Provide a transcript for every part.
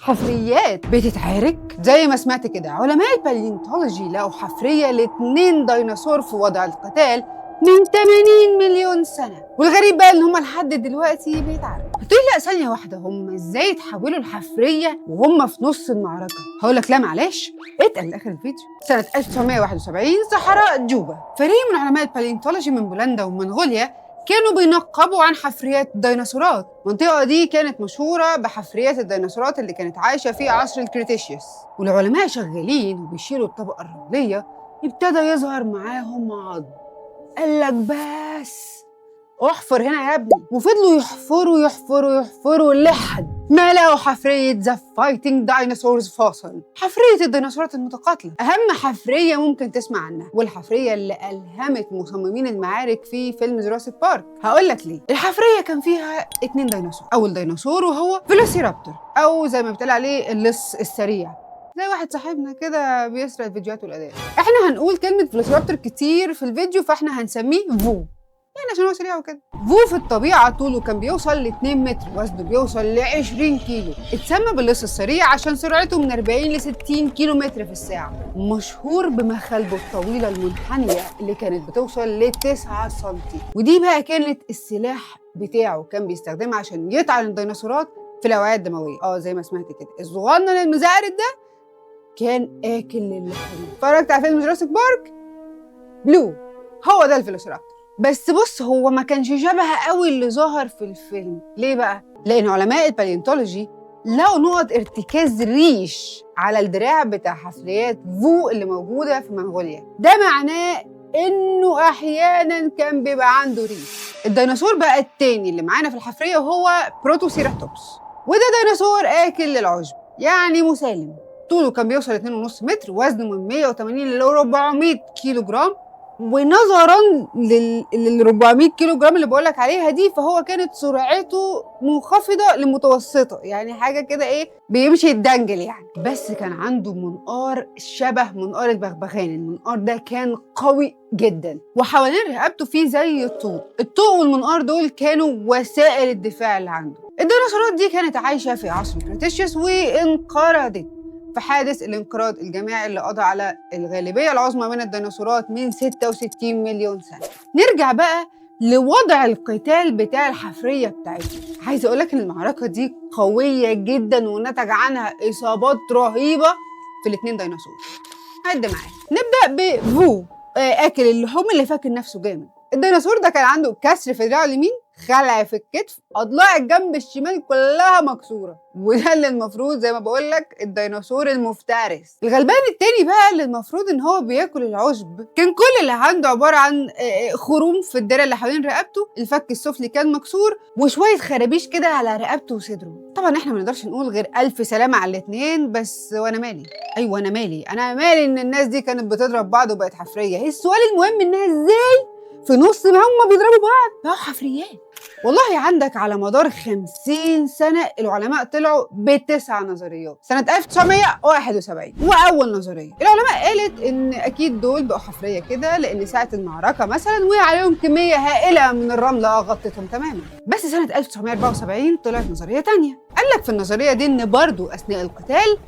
حفريات بتتعارك زي ما سمعت كده. علماء الباليونتولوجي لقوا حفرية ل2 ديناصور في وضع القتال من 80 مليون سنة، والغريب بقى ان هم لحد دلوقتي بيتعاركوا. هتقولي لا ثانية واحدة، هم ازاي اتحولوا لحفرية وهم في نص المعركة؟ هقولك لا معلش، اتقل لاخر الفيديو. سنة 1971 صحراء جوبا فريق من علماء الباليونتولوجي من بولندا ومنغوليا كانوا بينقبوا عن حفريات الديناصورات. المنطقة دي كانت مشهورة بحفريات الديناصورات اللي كانت عايشة في عصر الكريتيشيوس، والعلماء شغالين وبيشيلوا الطبقة الرملية ابتدى يظهر معاهم عظم. قالك بس احفر هنا يا ابني، وفضلوا يحفروا لحد ما لقوا حفرية ذا فايتنج دايناصورز فاصل، حفرية الديناصورات المتقاتلة، أهم حفرية ممكن تسمع عنها، والحفرية اللي ألهمت مصممين المعارك في فيلم جوراسيك بارك. هقولك ليه. الحفرية كان فيها 2 ديناصور، أول ديناصور وهو فيلوسيرابتور، أو زي ما بتقال عليه اللص السريع، زي واحد صاحبنا كده بيسرق الفيديوهات والأداء. احنا هنقول كلمة فيلوسيرابتور كتير في الفيديو، فاحنا هنسميه فو، يعني عشان هو سريع وكده. فو في الطبيعة طوله كان بيوصل ل 2 متر، وزنه بيوصل ل 20 كيلو. اتسمى باللص السريع عشان سرعته من 40 ل 60 كيلو متر في الساعة. مشهور بمخالبه الطويلة المنحنية اللي كانت بتوصل ل 9 سم، ودي بقى كانت السلاح بتاعه، كان بيستخدمها عشان يطعن الديناصورات في الأوعية الدموية. زي ما سمعت كده. الصغنن المزعرد ده كان آكل للحوم. اتفرجت على فيلم جوراسيك بارك؟ بلو هو ده الفيلوسيرابتور. بس بص، هو ما كانش شبه قوي اللي ظهر في الفيلم. ليه بقى؟ لأن علماء الباليونتولوجي لقوا نقط ارتكاز ريش على الدراع بتاع حفريات فو اللي موجودة في منغوليا. ده معناه إنه أحياناً كان بيبقى عنده ريش. الديناصور بقى التاني اللي معانا في الحفرية هو بروتوسيراتوبس، وده ديناصور آكل للعشب، يعني مسالم. طوله كان بيوصل 2.5 متر، وزنه من 180 ل 400 كيلو جرام. ونظرا لل 400 كيلو جرام اللي بقولك عليها دي، فهو كانت سرعته منخفضه لمتوسطه، يعني حاجه كده بيمشي يتدنجل يعني. بس كان عنده منقار شبه منقار البغبغان. المنقار ده كان قوي جدا، وحوالين رقبته فيه زي الطوق والمنقار دول كانوا وسائل الدفاع اللي عنده. الديناصورات دي كانت عايشه في عصر الكريتيشيوس وانقرضت في حادث الانقراض الجماعي اللي قضى على الغالبية العظمى من الديناصورات من 66 مليون سنة. نرجع بقى لوضع القتال بتاع الحفرية بتاعتنا. عايزة أقولك إن المعركة دي قوية جدا ونتج عنها إصابات رهيبة في ال2 ديناصور. عد معايا. نبدأ بفو، آكل اللحوم اللي فاكر نفسه جامد. الديناصور ده كان عنده كسر في دراعه اليمين، خلع في الكتف، اضلاع الجنب الشمال كلها مكسوره، وده اللي المفروض زي ما بقول لك الديناصور المفترس. الغلبان التاني بقى اللي المفروض ان هو بياكل العشب، كان كل اللي عنده عباره عن خروم في الدرع اللي حوالين رقبته، الفك السفلي كان مكسور، وشويه خرابيش كده على رقبته وصدره. طبعا احنا ما نقدرش نقول غير الف سلامه على الاثنين، بس وانا مالي؟ ايوه انا مالي ان الناس دي كانت بتضرب بعض وبقت حفريه. السؤال المهم انها ازاي في نص ما هم بيضربوا بعض بقوا حفريات. والله عندك على مدار 50 سنة العلماء طلعوا ب9 نظريات. سنة 1971 وأول نظرية العلماء قالت إن أكيد دول بقوا حفرية كده لأن ساعة المعركة مثلا وقع عليهم كمية هائلة من الرملة غطتهم تماما. بس سنة 1974 طلعت نظرية تانية. قالك في النظرية دي إن برضو أثناء القتال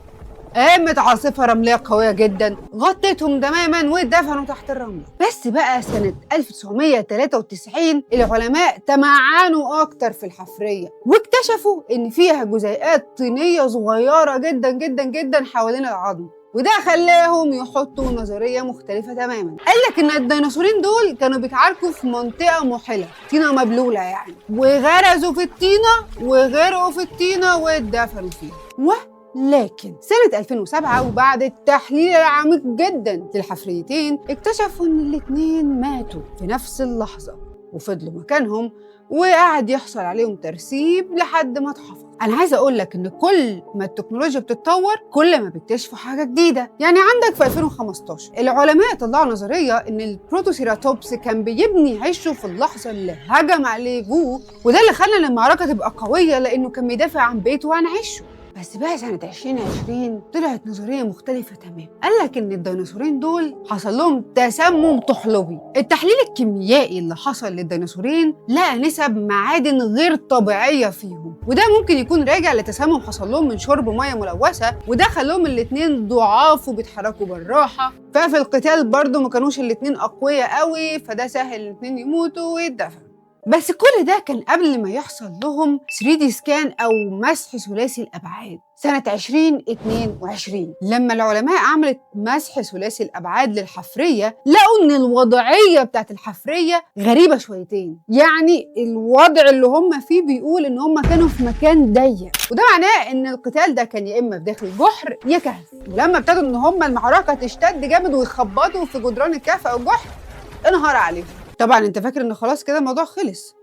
قامت عاصفة رملية قوية جدا غطتهم تماما واتدفنوا تحت الرملة. بس بقى سنة 1993 العلماء تمعنوا أكتر في الحفرية واكتشفوا إن فيها جزيئات طينية صغيرة جدا جدا جدا حوالين العظم، وده خلاهم يحطوا نظرية مختلفة تماما. قالك إن الديناصورين دول كانوا بيتعاركوا في منطقة محلة، طينة مبلولة يعني، وغرزوا في الطينة وغرقوا في الطينة واتدفنوا فيها. لكن سنة 2007 وبعد التحليل العميق جدا للحفريتين اكتشفوا ان الاتنين ماتوا في نفس اللحظة وفضلوا مكانهم، وقعد يحصل عليهم ترسيب لحد ما اتحفظ. انا عايزة اقول لك ان كل ما التكنولوجيا بتتطور كل ما بيكتشفوا حاجة جديدة. يعني عندك في 2015 العلماء طلعوا نظرية ان البروتوسيراتوبس كان بيبني عشه في اللحظة اللي هجم عليه فو، وده اللي خلى المعركة تبقى قوية لانه كان بيدافع عن بيته وعن عشه. بس بقى سنة 2020 طلعت نظرية مختلفة تماما. قال لك إن الديناصورين دول حصل لهم تسمم طحلبي. التحليل الكيميائي اللي حصل للديناصورين لقى نسب معادن غير طبيعية فيهم، وده ممكن يكون راجع لتسمم حصل لهم من شرب مية ملوثة، وده خلاهم الاتنين ضعاف وبيتحركوا بالراحة. ففي القتال برضو ما كانوش الاتنين أقوياء قوي، فده سهل الاتنين يموتوا ويتدفنوا. بس كل ده كان قبل ما يحصل لهم 3D سكان أو مسح ثلاثي الأبعاد سنة 2022. لما العلماء عملت مسح ثلاثي الأبعاد للحفرية لقوا إن الوضعية بتاعت الحفرية غريبة شويتين. يعني الوضع اللي هم فيه بيقول إن هم كانوا في مكان ضيق، وده معناه إن القتال ده كان يا إما في داخل جحر يا كهف. ولما ابتدوا إن هم المعركة تشتد جامد ويخبطوا في جدران الكهف أو الجحر انهار عليهم. طبعا انت فاكر ان خلاص كده الموضوع خلص.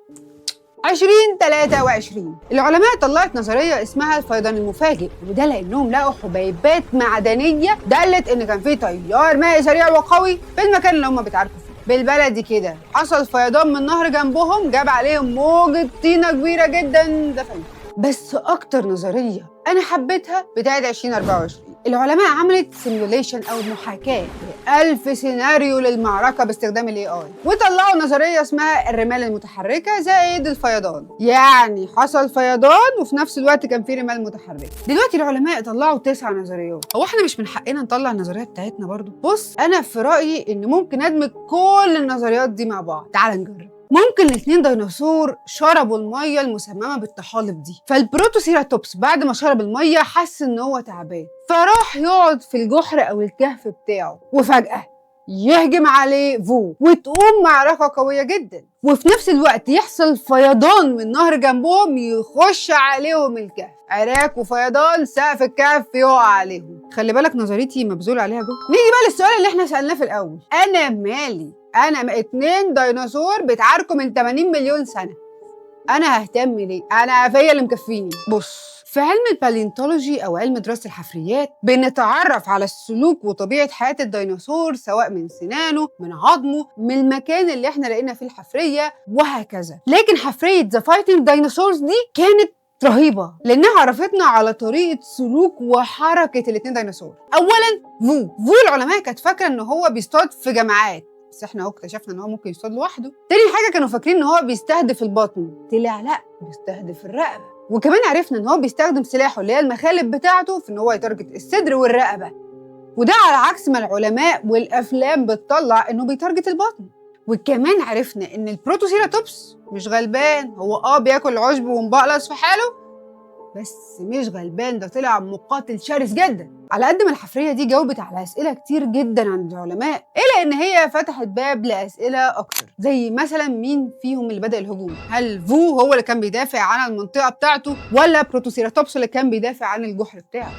2023 العلماء طلعت نظريه اسمها الفيضان المفاجئ، وده لانهم لقوا حبيبات معدنيه دلت ان كان في تيار مائي سريع وقوي في المكان اللي هم بيتعاركوا فيه. بالبلدي كده حصل فيضان من نهر جنبهم جاب عليهم موجه طينه كبيره جدا دفنت. بس اكتر نظريه انا حبيتها بتاعت 2024. العلماء عملت سيميوليشن او محاكاه ل1000 سيناريو للمعركه باستخدام الاي اي، وطلعوا نظريه اسمها الرمال المتحركه زائد الفيضان. يعني حصل فيضان وفي نفس الوقت كان في رمال متحركه. دلوقتي العلماء طلعوا 9 نظريات. هو احنا مش من حقنا نطلع النظريات بتاعتنا برضو؟ بص انا في رايي ان ممكن ادمج كل النظريات دي مع بعض. تعال نجرب. ممكن الاثنين ديناصور شربوا الميه المسممه بالطحالب دي، فالبروتوسيراتوبس بعد ما شرب الميه حس ان هو تعبان فراح يقعد في الجحر او الكهف بتاعه، وفجاه يهجم عليه فو وتقوم معركه قويه جدا، وفي نفس الوقت يحصل فيضان من نهر جنبهم يخش عليهم الكهف. عراك وفيضان سقف الكهف يقع عليهم. خلي بالك نظريتي مبذول عليها جهد. نيجي بقى للسؤال اللي احنا سالناه في الاول، انا مالي؟ انا 2 ديناصور بيتعاركوا من 80 مليون سنه، انا ههتم ليه؟ انا فيا اللي مكفيني. بص، في علم الباليونتولوجي او علم دراسه الحفريات بنتعرف على السلوك وطبيعه حياه الديناصور، سواء من سنانه، من عظمه، من المكان اللي احنا لقينا فيه الحفريه وهكذا. لكن حفريه ذا فايتنج ديناصورز دي كانت رهيبه لانها عرفتنا على طريقه سلوك وحركه الاثنين ديناصور. اولا فو العلماء كانت فاكره ان هو بيصطاد في جماعات، بس احنا اهو اكتشفنا ان هو ممكن يصطاد لوحده. تاني حاجه كانوا فاكرين ان هو بيستهدف البطن، طلع لا، بيستهدف الرقبه. وكمان عرفنا ان هو بيستخدم سلاحه اللي هي المخالب بتاعته في ان هو يتارجت الصدر والرقبه، وده على عكس ما العلماء والافلام بتطلع انه بيتارجت البطن. وكمان عرفنا ان البروتوسيراتوبس مش غلبان، هو بياكل عشب ومبقلص في حاله، بس مش غلبان، ده طلع مقاتل شرس جدا. على قد ما الحفريه دي جاوبت على اسئله كتير جدا عند العلماء، الا ان هي فتحت باب لاسئله اكتر، زي مثلا مين فيهم اللي بدا الهجوم؟ هل فو هو اللي كان بيدافع عن المنطقه بتاعته، ولا بروتوسيراتوبس اللي كان بيدافع عن الجحر بتاعه؟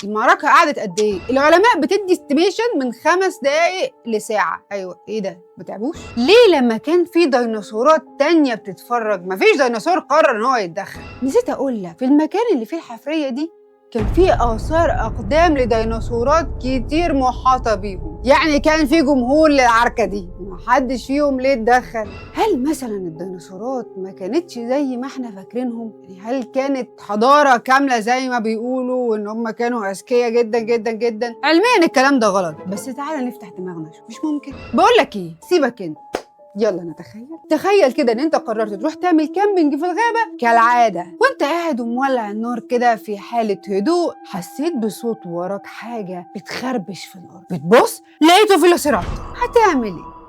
المعركه قعدت قد ايه؟ العلماء بتدي استيميشن من 5 دقائق لساعه. ايوه ايه ده؟ ما تعبوش؟ ليه لما كان في ديناصورات تانية بتتفرج مفيش ديناصور قرر ان هو يتدخل؟ نسيت اقول لك، في المكان اللي فيه الحفريه دي كان في آثار أقدام لديناصورات كتير محاطة بيهم، يعني كان في جمهور للعركة دي، محدش فيهم ليه اتدخل. هل مثلا الديناصورات ما كانتش زي ما احنا فاكرينهم؟ يعني هل كانت حضارة كاملة زي ما بيقولوا وإن هم كانوا أذكياء جدا جدا جدا؟ علميا الكلام ده غلط، بس تعالى نفتح دماغنا شوف. مش ممكن. بقول لك إيه، سيبك أنت، يلا تخيل كده ان انت قررت تروح تعمل كامبينج في الغابه كالعاده، وانت قاعد ومولع النار كده في حاله هدوء، حسيت بصوت وراك حاجه بتخربش في الارض، بتبص لقيته فيلوسيرابتور. هتعمل ايه؟